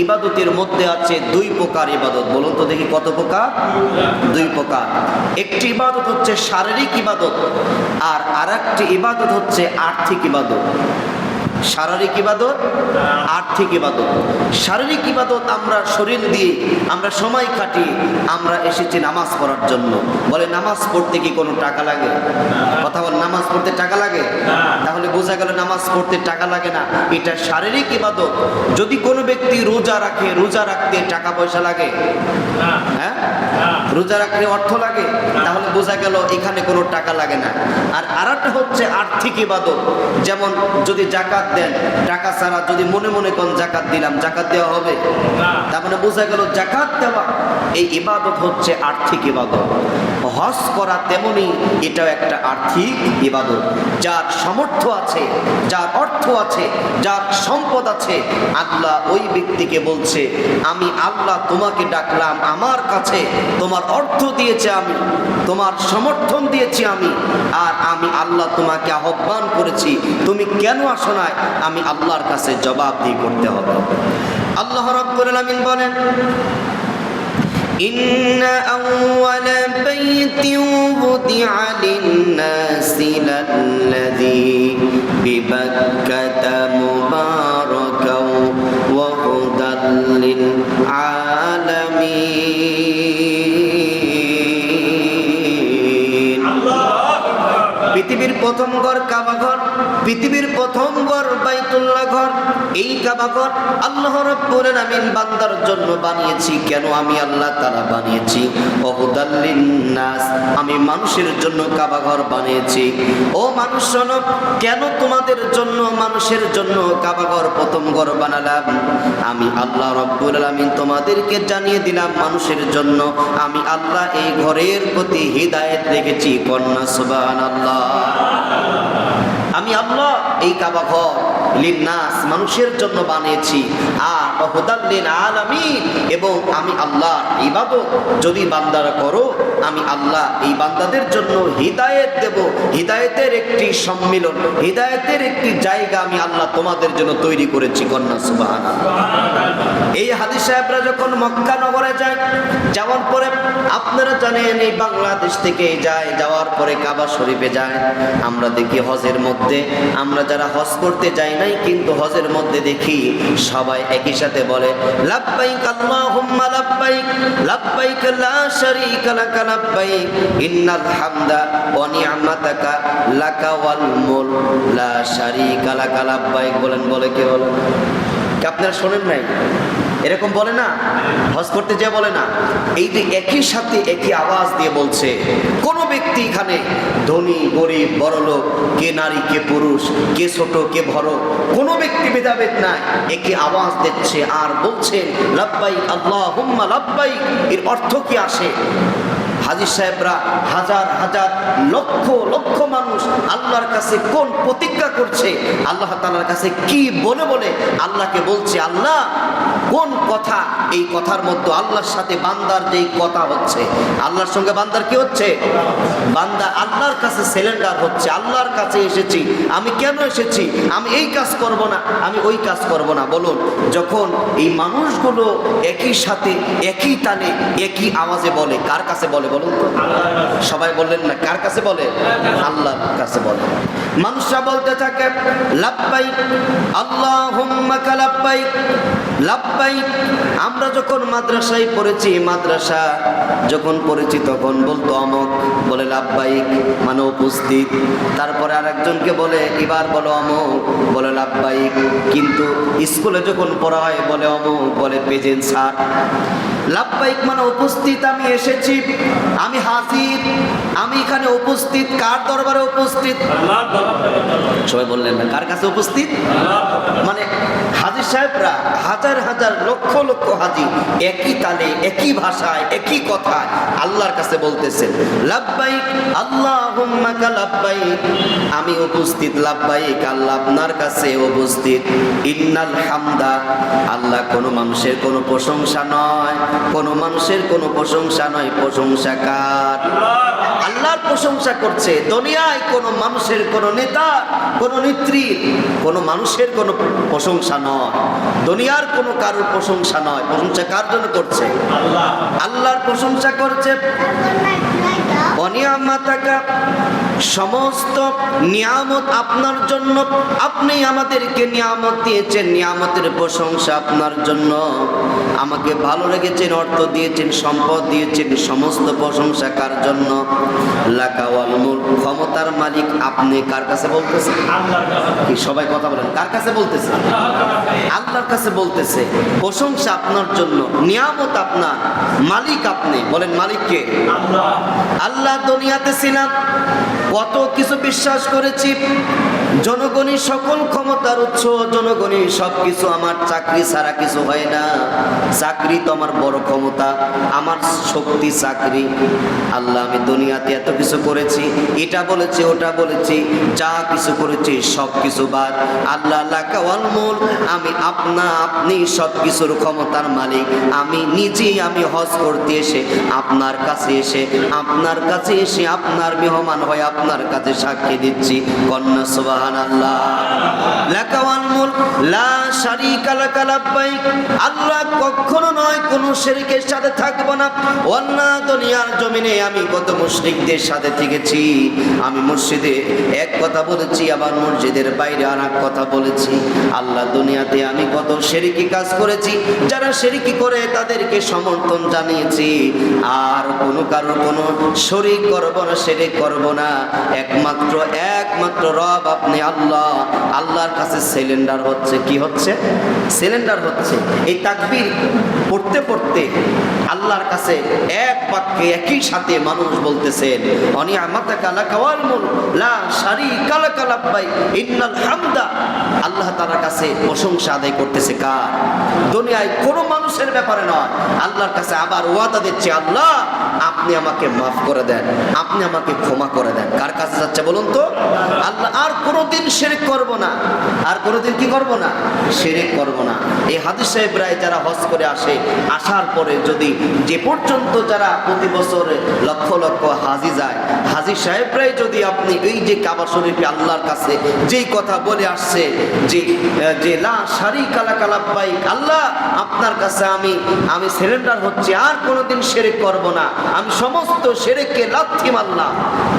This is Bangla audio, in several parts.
ইবাদতের মধ্যে আছে দুই প্রকার ইবাদত। বলুন তো দেখি কত প্রকার? দুই প্রকার। একটি ইবাদত হচ্ছে শারীরিক ইবাদত, আর আরেকটি ইবাদত হচ্ছে আর্থিক ইবাদত। শারীরিক ইবাদত, আর্থিক ইবাদত। শারীরিক ইবাদত আমরা শরীর দিয়ে আমরা সময় কাটিয়ে আমরা এসেছি নামাজ পড়ার জন্য। বলে নামাজ পড়তে কি কোনো টাকা লাগে? কথা বল, নামাজ পড়তে টাকা লাগে? তাহলে বোঝা গেল নামাজ পড়তে টাকা লাগে না, এটা শারীরিক ইবাদত। যদি কোনো ব্যক্তি রোজা রাখে, রোজা রাখতে টাকা পয়সা লাগে? হ্যাঁ, রোজা রাখতে অর্থ লাগে, তাহলে বোঝা গেল এখানে কোনো টাকা লাগে না। আর আরেকটা হচ্ছে আর্থিক ইবাদত, যেমন যদি জাকাত দেন, টাকা ছাড়া যদি মনে মনে কোন জাকাত দিলাম, জাকাত দেওয়া হবে? তার মানে বোঝা গেল জাকাত দেওয়া এই ইবাদত হচ্ছে আর্থিক ইবাদত। হজ করা তেমনি এটাও একটা আর্থিক ইবাদত। যার সামর্থ্য আছে, যার অর্থ আছে, যার সম্পদ আছে, আল্লাহ ওই ব্যক্তিকে বলছে আমি আল্লাহ তোমাকে ডাকলাম আমার কাছে, তোমার অর্থ দিয়েছে আমি, তোমার সমর্থন দিয়েছি আমি, আর আমি আল্লাহ তোমাকে আহ্বান করেছি, তুমি কেন আসো না? আমি আল্লাহর কাছে জবাবদিহি করতে হবে। আল্লাহ রাব্বুল আলামিন বলেন ইন্না আউওয়ালা বাইতিন বুদিআ লিন-নাসি লাল্লাযী বিবাক্কাতা মুবারাকাও ওয়া হুদাল লিল-আলামিন। পৃথিবীর প্রথম ঘর কাবা ঘর, পৃথিবীর প্রথম ঘর বাইতুল্লাহ ঘর। এই কাবা ঘর আল্লাহ রাব্বুল আলামিন বান্দার জন্য বানিয়েছি। কেন আমি আল্লাহ তাআলা বানিয়েছি? ওহুদাল লিন-নাস, আমি মানুষের জন্য কাবা ঘর বানিয়েছি। ও মানুষ শোনো, কেন তোমাদের জন্য, মানুষের জন্য কাবা ঘর প্রথম ঘর বানালাম? আমি আল্লাহ রাব্বুল আলামিন তোমাদেরকে জানিয়ে দিলাম মানুষের জন্য আমি আল্লাহ এই ঘরের প্রতি হিদায়াত রেখেছি। কন্যা সুবহানাল্লাহ। আমি আল্লাহ এই কাবা ঘর লিন-নাস মানুষের জন্য বানিয়েছি, আর হুদাল লিল-আলামিন, এবং আমি আল্লাহ ইবাদত যদি বান্দারা করো আমি আল্লাহ এই বান্দাদের জন্য হিদায়াত দেব। হিদায়াতের একটি সম্মিলন, হিদায়াতের একটি জায়গা আমি আল্লাহ তোমাদের জন্য তৈরি করেছি। কন্যা সুবহানাল্লাহ। এই হাদী সাহেবরা যখন মক্কা নগরে যায়, যাওয়ার পরে আপনারা জানেন এই বাংলাদেশ থেকে যায়, যাওয়ার পরে কাবা শরীফে যায়। আমরা দেখি হজের মধ্যে, আমরা যারা হজ করতে যাই নাই কিন্তু হজের মধ্যে দেখি সবাই একই সাথে বলে লাব্বাইক আল্লাহুম্মা লাব্বাইক, লাব্বাইক লা শারীকা লাকা লাব্বাইক, ইন্নাল হামদা ওয়া নি'মাতাকা লাকা ওয়াল মুলক লা শারীকা লাকা লাব্বাইক। বলেন, বলে কে বলে? আপনারা শোনেন নাই? এরকম বলে না? হজ করতে যে বলে না? এই যে একই সাথে একই আওয়াজ দিয়ে বলছে। কোনো ব্যক্তি এখানে ধনী গরিব বড়লোক, কে নারী কে পুরুষ, কে ছোট কে বড়, কোনো ব্যক্তি ভেদাভেদ নাই, একই আওয়াজ দিচ্ছে আর বলছেন লাব্বাইক আল্লাহুম্মা লাব্বাইক। এর অর্থ কি আসে? হাজী সাহেবরা হাজার হাজার লক্ষ লক্ষ মানুষ আল্লাহর কাছে কোন প্রতিজ্ঞা করছে, আল্লাহ তাআলার কাছে কি বলে বলে আল্লাহকে বলছে, আল্লাহ কোন কথা, এই কথার মধ্যে আল্লাহর সাথে বান্দার যেই কথা হচ্ছে, আল্লাহর সঙ্গে বান্দার কি হচ্ছে? বান্দা আল্লাহর কাছে সিলিন্ডার হচ্ছে, আল্লাহর কাছে এসেছি, আমি কেন এসেছি, আমি এই কাজ করব না, আমি ওই কাজ করব না। বলুন, যখন এই মানুষগুলো একই সাথে একই তালে একই আওয়াজে বলে, কার কাছে বলে বলুন তো? সবাই বললেন না, কার কাছে বলে? আল্লাহর কাছে বলে। মানুষরা বলতে থাকে লাব্বাইক আল্লাহুম্মা লাব্বাইক লাব্বাইক। আমরা যখন মাদ্রাসায় পড়েছি, মাদ্রাসা যখন পড়েছি তখন বলতো অমুক, বলে লাব্বাইক মানে উপস্থিত। তারপরে আরেকজনকে বলে এবার বলো অমুক, বলে লাব্বাইক। কিন্তু স্কুলে যখন পড়া হয় বলে অমুক, বলে প্রেজেন্ট স্যার। লাব্বাইক মানে উপস্থিত, আমি এসেছি, আমি হাজির, আমি এখানে উপস্থিত। কার দরবারে উপস্থিত? সবাই বললেন না, কার কাছে উপস্থিত? মানে হাজী সাহেবরা হাজার হাজার লক্ষ লক্ষ হাজী একই তালে একই ভাষায় একই কথায় আল্লাহর কাছে বলতেছেন লাব্বাইক আল্লাহুম্মা লাব্বাইক, আমি উপস্থিত, লাব্বাইক আল্লাহ আপনার কাছে উপস্থিত। ইন্নাল হামদা, আল্লাহ কোনো মানুষের কোনো প্রশংসা নয়, কোনো মানুষের কোনো প্রশংসা নয়, প্রশংসা কার? আল্লাহর প্রশংসা করছে। দুনিয়ায় কোনো মানুষের, কোনো নেতা, কোনো নেত্রীর, কোনো মানুষের কোনো প্রশংসা নয়, দুনিয়ার কোনো কারোর প্রশংসা নয়। প্রশংসা কার জন্য করছে? আল্লাহর প্রশংসা করছে। অনিয়ামাতাকা, সমস্ত নিয়ামত আপনার জন্য, আপনি আমাদেরকে নিয়ামত দিয়েছেন, নিয়ামতের প্রশংসা আপনার জন্য। আমাকে ভালো লেগেছেন, অর্থ দিয়েছেন, সম্পদ দিয়েছেন, সমস্ত প্রশংসা কার জন্য? লাকাওয়াল মুলক, ক্ষমতার মালিক আপনি। কার কাছে বলতেছে? কি সবাই কথা বলেন, কার কাছে বলতেছে? আল্লাহর কাছে বলতেছে। প্রশংসা আপনার জন্য, নিয়ামত আপনার, মালিক আপনি। বলেন মালিক কে? আল্লাহ। দুনিয়াতে ছিলাম, কত কিছু বিশ্বাস করেছি, জনগণই সকল ক্ষমতার উৎস, জনগণই সবকিছু, আমার চাকরি ছাড়া কিছু হয় না, চাকরি তো আমার বড় ক্ষমতা, আমার শক্তি চাকরি। আল্লাহ, আমি দুনিয়াতে এত কিছু করেছি, এটা বলেছি, ওটা বলেছি, যা কিছু করেছি সব কিছু বাদ। আল্লাহ লাকাওয়াল মুলক, আমি আপনি সব কিছুর ক্ষমতার মালিক। আমি নিজেই, আমি হজ করতে এসে আপনার কাছে এসে, আপনার কাছে এসে, আপনার মেহমান হয়ে আপনার কাছে সাক্ষী দিচ্ছি। কন্যা সুবহানাল্লাহ। লাকাওয়াল মুলক লা শারীকা লাকা লাব্বাইক, আল্লাহ কখনো নয় কোনো শিরকের সাথে থাকবো না। ওয়াল্লাহ, দুনিয়ার জমিনে আমি কত মুশরিকদের সাথে থেকেছি, আমি মসজিদে এক কথা বলেছি, আবার মসজিদের বাইরে আর এক কথা বলেছি। আল্লাহ, দুনিয়াতে আমি কত শিরকি কাজ করেছি, যারা শিরকি করে তাদেরকে সমর্থন জানিয়েছি। আর কোনো কারো কোনো শরীক করব না, শিরক করব না। একমাত্র রব আপনি আল্লাহ। আল্লাহর কাছে সিলিন্ডার হচ্ছে। কি হচ্ছে? সিলিন্ডার হচ্ছে। এই তাকবীর পড়তে পড়তে আল্লাহর কাছে এক বাক্যে একই সাথে মানুষ বলতেছেন, অনিয়ামাতাকা লাকাওয়াল মুলক লা শারীকা লাকা লাব্বাইক ইন্নাল হামদা। আল্লাহ তাআলার কাছে প্রশংসা আদায় করতেছে। কার? দুনিয়ায় কোনো মানুষের ব্যাপারে নয়, আল্লাহর কাছে। আবার ওয়াদা দিচ্ছে, আল্লাহ আপনি আমাকে মাফ করে দেন, আপনি আমাকে ক্ষমা করে দেন। কার কাছে যাচ্ছে বলুন তো? আল্লাহ। আর কোনোদিন শিরক করব না, আর কোনোদিন কি করব না? শিরক করব না। এই হাজী সাহেবরাই যারা হজ করে আসে, আসার পরে যদি যে পর্যন্ত যারা প্রতি বছর লক্ষ লক্ষ হাজি যায়, হাজী সাহেবরাই যদি আপনি এই যে কাবা শরীফে আল্লাহর কাছে যেই কথা বলে আসছে, যে লা শারীকা লাকা লাব্বাইক, আল্লাহ আপনার কাছে আমি সারেন্ডার হচ্ছি, আর কোনোদিন শিরক করব না, আমি সমস্ত শিরককে লাথি মারলাম।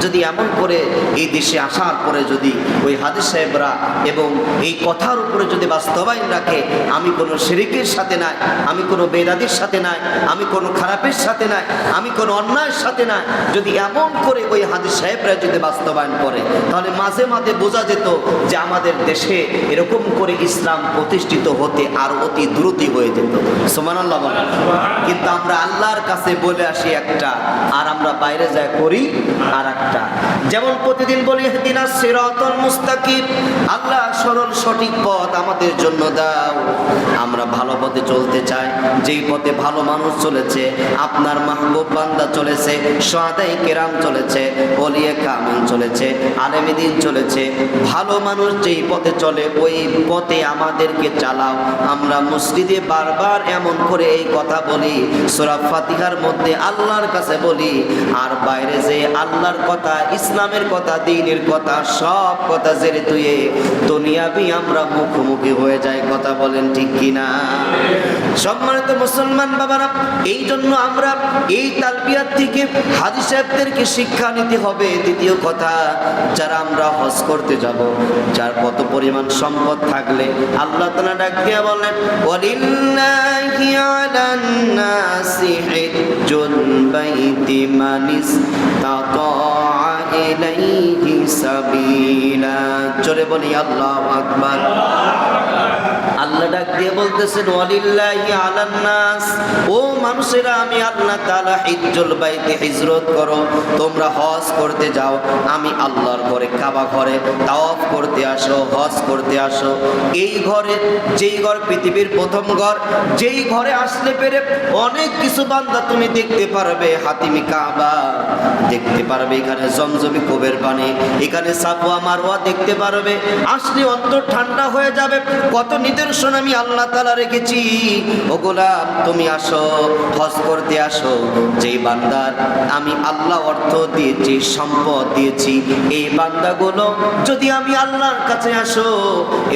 যদি এমন করে এই দেশে আসার পরে যদি ওই হাজী সাহেবরা এবং এই কথার উপরে যদি বাস্তবায়ন রাখে, আমি কোনো শিরকের সাথে নাই, আমি কোনো বেদাতির সাথে নাই, আমি কোনো খারাপের সাথে নাই, আমি কোনো অন্যায়ের সাথে নাই, যদি এমন করে ওই হাজী সাহেবরা যদি বাস্তবায়ন করে, তাহলে মাঝে মাঝে বোঝা যেত যে আমাদের দেশে এরকম করে ইসলাম প্রতিষ্ঠিত হতে আর অতি দ্রুতই হয়ে যেত। সুবহানাল্লাহ বলেন। কিন্তু আমরা আল্লাহর কাছে বলে আসি একটা, আর আমরা বাইরে যাই করি আর একটা। যেমন প্রতিদিন বলি ইহদিনাস সিরাতাল মুস্তাকিম, আল্লাহ সরল সঠিক পথ আমাদের জন্য দাও। আমরা ভালো পথে চলতে চাই, যেই পথে ভালো মানুষ চলেছে, আপনার মাহবুব বান্দা চলেছে, শুহাদায়ে কেরাম চলেছে, ওলিয়ে কামিল চলেছে, আলেমে দ্বীন চলেছে, ভালো মানুষ যেই পথে চলে ওই পথে আমাদেরকে চালাও। আমরা মসজিদে বারবার এমন করে এই কথা বলি, সূরা ফাতিহার মধ্যে আল্লাহর কাছে বলি, আর বাইরে যে আল্লাহর কথা, ইসলামের কথা, দ্বীনের কথা, সব কথা জেরে তুই দুনিয়াবি আমরা মুখোমুখি হয়ে যায়। কথা বলেন ঠিক কিনা? সম্মানিত মুসলমান বাবারা, এই জন্য আমরা এই তালবিয়াত থেকে হাজী সাহেবদেরকে শিক্ষা নিতে হবে। দ্বিতীয় কথা, যারা আমরা হজ করতে যাব, যার কত পরিমাণ সম্পদ থাকলে আল্লাহ তাআলা ডাক দিয়ে বলেন, ওয়ালিল্লাহি আলান নাসি হিজ্জুল বাইতি মান ইসতাতাআ ইলাইহি সাবিলা। জোরে বলি আল্লাহু আকবার। আল্লাহ ডাক দিয়ে বলতেছেন, ওয়ালিল্লাহি আলান নাস, ও মানুষেরা, আমি আল্লাহ তাআলা হিজ্জুল বাইতে হিজরত করো, তোমরা হজ করতে যাও, আমি আল্লাহর ঘরে, কাবা ঘরে তাওয়াফ করতে আসো, হজ করতে আসো। এই ঘরে, যেই ঘর পৃথিবীর প্রথম ঘর, যেই ঘরে আসলে পেরে অনেক কিছু বান্দা তুমি দেখতে পারবে। হাতিমি কাবা দেখতে পারবে, এখানে জমজমি কুবের পানি, এখানে সাফওয়া মারওয়া দেখতে পারবে। আসলে অন্তর ঠান্ডা হয়ে যাবে। কত নিদর্শন টেনশন আমি আল্লাহ তাআলা রেখেছি। ও গোলাম তুমি আসো, হজ করতে আসো। যেই বান্দার আমি আল্লাহ অর্থ দিয়েছি, সম্পদ দিয়েছি, এই বান্দাগুলো যদি আমি আল্লাহর কাছে আসো।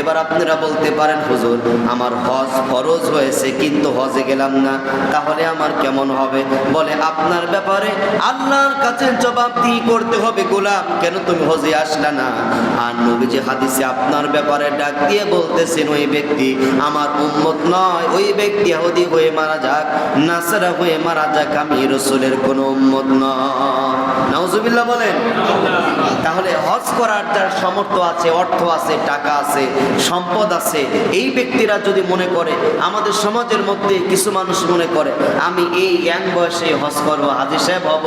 এবার আপনারা বলতে পারেন হুজুর আমার হজ ফরজ হয়েছে কিন্তু হজে গেলাম না, তাহলে আমার কেমন হবে? বলে আপনার ব্যাপারে আল্লাহর কাছে জবাবদিহি করতে হবে। গোলাম কেন তুমি হজে আসলা না? আর নবীজি হাদিসে আপনার ব্যাপারে ডাক দিয়ে বলতেছেন ওই ব্যক্তি আমার উম্মত নয়, ওই ব্যক্তি ইহুদি হয়ে মারা যাক, নাসারা হয়ে মারা যাক, আমি রাসূলের কোনো উম্মত নয়। নাউজুবিল্লাহ বলেন। তাহলে হজ করার যার সামর্থ্য আছে, অর্থ আছে, টাকা আছে, সম্পদ আছে, এই ব্যক্তিরা যদি মনে করে, আমাদের সমাজের মধ্যে কিছু মানুষ মনে করে আমি এই ইয়াং বয়সে হজ করবো, হাজী সাহেব হব,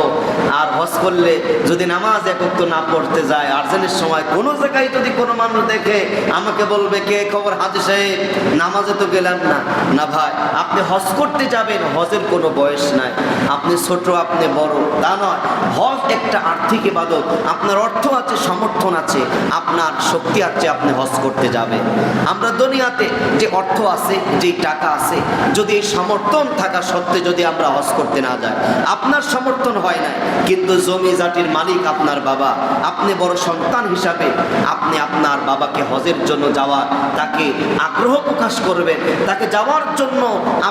আর হজ করলে যদি নামাজ এক ওয়াক্ত না পড়তে যায়, আরজানের সময় কোনো জায়গায় যদি কোনো মানুষ দেখে আমাকে বলবে কে খবর হাজী সাহেব নামাজে তো গেলাম না। না ভাই, আপনি হজ করতে যাবেন, হজের কোনো বয়স নাই, আপনি ছোট আপনি বড় তা নয়। হজ একটা আর্থিক ইবাদত, আপনার অর্থ আছে, সমর্থন আছে, আপনার শক্তি আছে, আপনি হজ করতে যাবেন। আমরা দুনিয়াতে যে অর্থ আছে, যে টাকা আছে, যদি এই সমর্থন থাকা সত্ত্বে যদি আমরা হজ করতে না যাই, আপনার সমর্থন হয় না কিন্তু জমি জাতির মালিক আপনার বাবা, আপনি বড় সন্তান হিসাবে আপনি আপনার বাবাকে হজের জন্য যাওয়ার, তাকে আগ্রহ প্রকাশ করবেন, তাকে যাওয়ার জন্য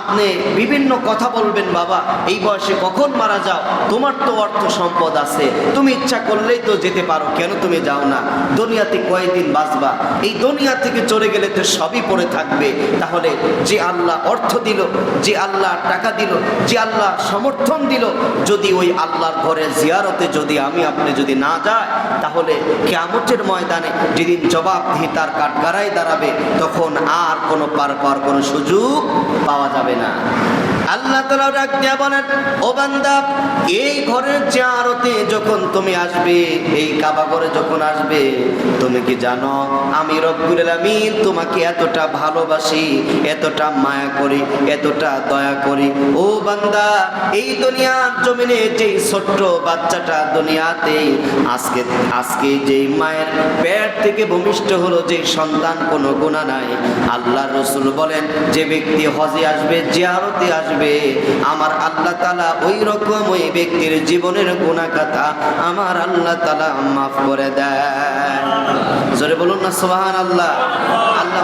আপনি বিভিন্ন কথা বলবেন, বাবা এই বয়সে কখন মারা যাও, তোমার তো অর্থ সম্পদ আছে, তুমি ইচ্ছা করলেই তো যেতে পারো, কেন তুমি যাও না? দুনিয়াতে কয়েকদিন বাঁচবা, এই দুনিয়া থেকে চলে গেলে তো সবই পড়ে থাকবে। তাহলে যে আল্লাহ অর্থ দিল, যে আল্লাহ টাকা দিল, যে আল্লাহ সমর্থন দিল, যদি ওই আল্লাহর ঘরে জিয়ারতে যদি আমি আপনি যদি না যাই, তাহলে কিয়ামতের ময়দানে যেদিন জবাবদিহিতার কাঠগড়ায় দাঁড়াবে, তখন আর কোনো পার কোনো সুযোগ পাওয়া যাবে না। আল্লাহ তাআলা ডাক দিয়া বলেন, ও বান্দা এই ঘরের জিয়ারতে যখন তুমি আসবে, এই কাবা ঘরে যখন আসবে, তুমি কি জানো আমি রব্বুল আলামিন তোমাকে এতটা ভালোবাসি, এতটা মায়া করি, এতটা দয়া করি। ও বান্দা এই দুনিয়ার জমিনে যেই ছোট্ট বাচ্চাটা দুনিয়াতে আজকে যেই মায়ের পেট থেকে ভূমিষ্ঠ হলো, যে সন্তান কোনো গুনাহ নাই, আল্লাহর রাসূল বলেন যে ব্যক্তি হজে আসবে, জিয়ারতে আসবে, আমার আল্লাহ তাআলা ওই রকম ওই ব্যক্তির জীবনের গুনাহ কথা আমার আল্লাহ তাআলা মাফ করে দেয়। জোরে বলুন না সুবহানাল্লাহ। আল্লাহ